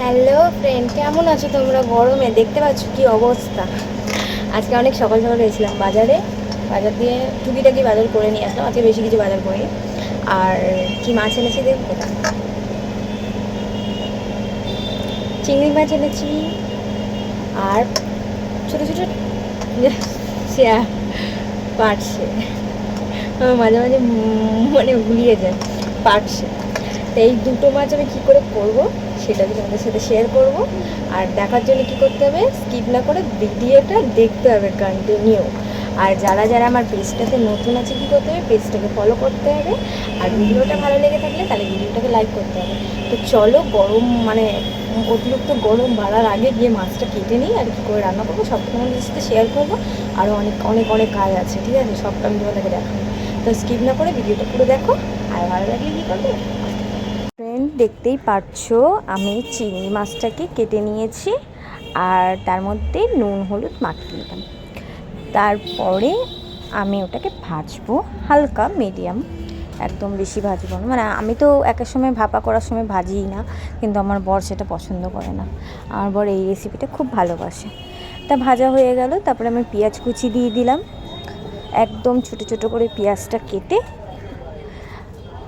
Hello friend, কেমন আছো তোমরা? গরমে দেখতে পাচ্ছ কি অবস্থা। আজকে অনেক সকাল সকাল গেছিলাম বাজারে, বাজার দিয়ে টুকিটাকি বাজার করে নিয়ে আসলাম। আজকে বেশি কিছু বাজার করি। আর কি মাছ এনেছি দেখবো, চিংড়ি মাছ এনেছি। আর ছোটো ছোটো শেয়া পাটছে, মাঝে মাঝে মানে গুলিয়ে যায় পাটছে। তো এই দুটো মাছ আমি কী করে করবো সেটা তোমাদের সাথে শেয়ার করব। আর দেখার জন্য কী করতে হবে, স্কিপ না করে ভিডিওটা দেখতে হবে কন্টিনিউ। আর যারা যারা আমার পেজটাতে নতুন আছে কী করতে হবে, পেজটাকে ফলো করতে হবে। আর ভিডিওটা ভালো লেগে থাকলে তাহলে ভিডিওটাকে লাইক করতে হবে। তো চলো, গরম মানে অতিরিক্ত গরম বাড়ার আগে গিয়ে মাছটা কেটে নিই। আর কী করে রান্না করবো সব তোমাদের সাথে শেয়ার করবো। আরও অনেক অনেক অনেক কাজ আছে, ঠিক আছে? সবটা আমি তোমাদেরকে দেখাবো। তো স্কিপ না করে ভিডিওটা পুরো দেখো। আর ভালো লাগলে কী করবো, ফ্রেন্ড দেখতেই পারছো আমি চিংড়ি মাছটাকে কেটে নিয়েছি। আর তার মধ্যে নুন হলুদ মাখিয়ে নিলাম। তারপরে আমি ওটাকে ভাজবো হালকা মিডিয়াম, একদম বেশি ভাজবো না। মানে আমি তো এক এক সময় ভাপা করার সময় ভাজিই না, কিন্তু আমার বর সেটা পছন্দ করে না। আমার বর এই রেসিপিটা খুব ভালোবাসে। তা ভাজা হয়ে গেল, তারপরে আমি পেঁয়াজ কুচি দিয়ে দিলাম। একদম ছোটো ছোটো করে পেঁয়াজটা কেটে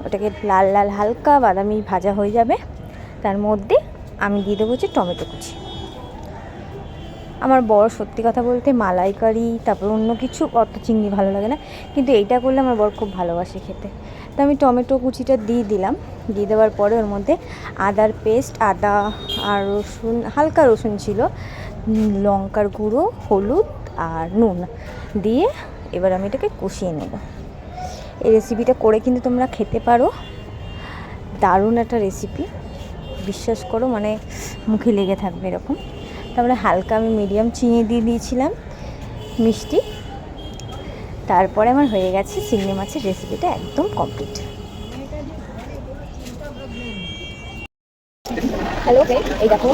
ওটাকে লাল লাল হালকা বাদামি ভাজা হয়ে যাবে। তার মধ্যে আমি দিয়ে দেবো হচ্ছে টমেটো কুচি। আমার বর সত্যি কথা বলতে মালাইকারি তারপর অন্য কিছু অত চিংড়ি ভালো লাগে না, কিন্তু এইটা করলে আমার বর খুব ভালোবাসে খেতে। তো আমি টমেটো কুচিটা দিয়ে দিলাম। দিয়ে দেওয়ার পরে ওর মধ্যে আদার পেস্ট, আদা আর রসুন, হালকা রসুন ছিল, লঙ্কার গুঁড়ো, হলুদ আর নুন দিয়ে এবার আমি এটাকে কষিয়ে নেব। এই রেসিপিটা করে কিন্তু তোমরা খেতে পারো, দারুণ একটা রেসিপি, বিশ্বাস করো, মানে মুখে লেগে থাকবে এরকম। তারপরে হালকা আমি মিডিয়াম চিনি দিয়ে দিয়েছিলাম, মিষ্টি। তারপরে আমার হয়ে গেছে চিংড়ি মাছের রেসিপিটা একদম কমপ্লিট। হ্যালো ফ্রেন্ড, এই দেখো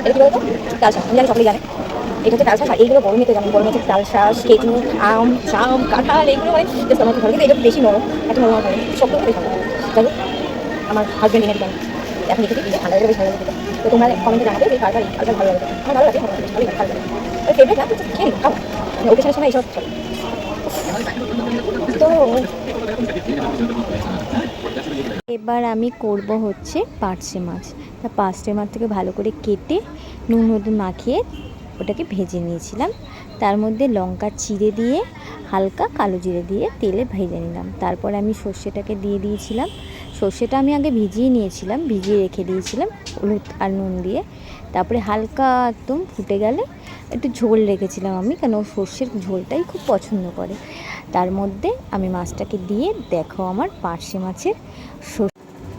এটা কী বলতো, তাল শাক। আমি জানি সকলেই জানে এটা হচ্ছে তাল শাক। আর এইগুলো গরমে তো যেমন গরমে হচ্ছে তাল শাক, খেজুর, আম, জাম, কাঁঠাল, এইগুলো মানে জাস্ট আমার খুব ভালো। কিন্তু এটা বেশি নরম, এত নরম হয় শক্ত করে ভালো। যাই হোক, আমার হাজব্যান্ড এনে দিলাম, এখন দেখে দিই ঠান্ডা বেশ ভালো লাগে। তো তোমরা কমেন্টে জানাবে যে কার কার ভালো লাগে। আমার ভালো লাগে, ভালোই ভালো লাগে। ফেভারিট না খেয়ে নিই, খাও, ওকেশনের সময় এইসব চলে। তো এবার আমি করব হচ্ছে পার্শে মাছ। তা পার্শে মাছটাকে ভালো করে কেটে নুন হলুদ মাখিয়ে ওটাকে ভেজে নিয়েছিলাম। তার মধ্যে লঙ্কা চিড়ে দিয়ে হালকা কালো জিরে দিয়ে তেলে ভেজে নিলাম। তারপরে আমি সর্ষেটাকে দিয়ে দিয়েছিলাম। সর্ষেটা আমি আগে ভিজিয়ে নিয়েছিলাম, ভিজিয়ে রেখে দিয়েছিলাম হলুদ আর নুন দিয়ে। তারপরে হালকা একদম ফুটে গেলে একটু ঝোল রেখেছিলাম আমি, কেন সর্ষের ঝোলটাই খুব পছন্দ করে। তার মধ্যে আমি মাছটাকে দিয়ে দেখো আমার পার্শে মাছের।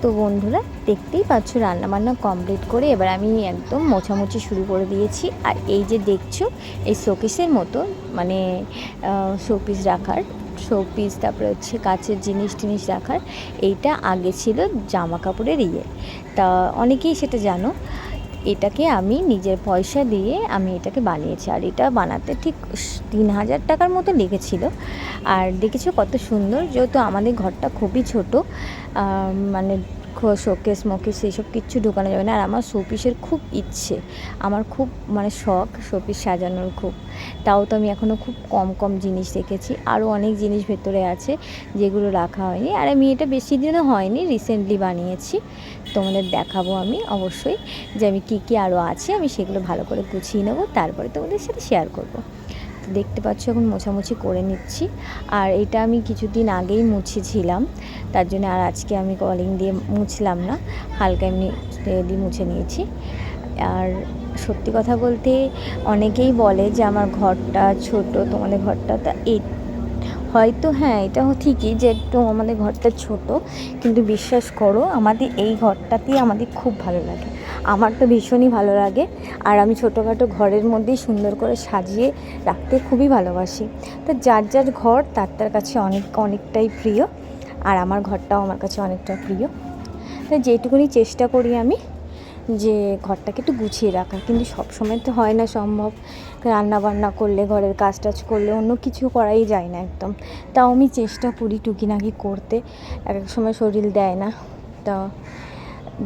তো বন্ধুরা দেখতেই পাচ্ছ রান্নাবান্না কমপ্লিট করে এবার আমি একদম মোছামুছি শুরু করে দিয়েছি। আর এই যে দেখছো এই শোপিসের মতো, মানে শোপিস রাখার, শোপিস তারপরে হচ্ছে কাচের জিনিস টিনিস রাখার, এইটা আগে ছিল জামা কাপড়ের তা অনেকেই সেটা জানো। এটাকে আমি নিজের পয়সা দিয়ে আমি এটাকে বানিয়েছি। আর এটা বানাতে ঠিক 3000 টাকার মতো লেগেছিলো। আর দেখেছো কত সুন্দর, যেহেতু আমাদের ঘরটা খুবই ছোট, মানে শোকেস মোকেস এইসব কিচ্ছু ঢোকানো যাবে না। আর আমার শোপিসের খুব ইচ্ছে, আমার খুব মানে শখ শোপিস সাজানোর খুব। তাও তো আমি এখনও খুব কম কম জিনিস রেখেছি, আরও অনেক জিনিস ভেতরে আছে যেগুলো রাখা হয়নি। আর আমি এটা বেশি দিনও হয়নি, রিসেন্টলি বানিয়েছি। তোমাদের দেখাবো আমি অবশ্যই যে আমি কী কী আরও আছে, আমি সেগুলো ভালো করে গুছিয়ে নেবো, তারপরে তোমাদের সাথে শেয়ার করব। তো দেখতে পাচ্ছ এখন মোছামুছি করে নিচ্ছি। আর এটা আমি কিছুদিন আগেই মুছেছিলাম, তার জন্য আর আজকে আমি কলিং দিয়ে মুছলাম না, হালকা এমনি দিয়ে মুছে নিয়েছি। আর সত্যি কথা বলতে অনেকেই বলে যে আমার ঘরটা ছোট, তোমাদের ঘরটা, তা এই হয়তো হ্যাঁ এটাও ঠিকই যে একটু আমাদের ঘরটা ছোট, কিন্তু বিশ্বাস করো আমাদের এই ঘরটাতেই আমাদের খুব ভালো লাগে। আমার তো ভীষণই ভালো লাগে। আর আমি ছোটোখাটো ঘরের মধ্যেই সুন্দর করে সাজিয়ে রাখতে খুবই ভালোবাসি। তো যার যার ঘর তার তার কাছে অনেকটাই প্রিয়। আর আমার ঘরটাও আমার কাছে অনেকটা প্রিয়। তো যেটুকুনি চেষ্টা করি আমি যে ঘরটাকে একটু গুছিয়ে রাখার, কিন্তু সব সময় তো হয় না সম্ভব। রান্না বান্না করলে, ঘরের কাজ টাজ করলে অন্য কিছু করাই যায় না একদম। তাও আমি চেষ্টা করি টুকিনাকি করতে, এক এক সময় শরীর দেয় না। তা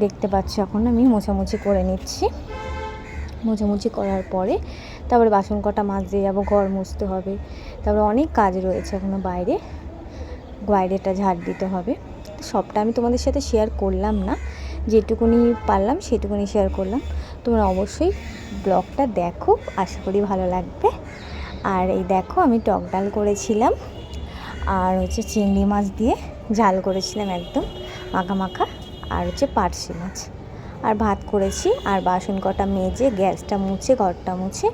দেখতে পাচ্ছ এখন আমি মোছামুছি করে নিচ্ছি। মোছামুছি করার পরে তারপরে বাসন কটা মাজতে যাবো, ঘর মুছতে হবে, তারপরে অনেক কাজ রয়েছে এখনও বাইরেটা ঝাড় দিতে হবে। সবটা আমি তোমাদের সাথে শেয়ার করলাম না, যেটুকুনি পারলাম সেটুকুনি শেয়ার করলাম। তোমরা অবশ্যই ব্লগটা দেখো, আশা করি ভালো লাগবে। আর এই দেখো আমি টক ডাল করেছিলাম, আর হচ্ছে চিংড়ি মাছ দিয়ে ঝাল করেছিলাম একদম মাখা মাখা, আর হচ্ছে পার্শে মাছ, আর ভাত করেছি। আর বাসন কটা মেজে গ্যাসটা মুছে ঘরটা মুছে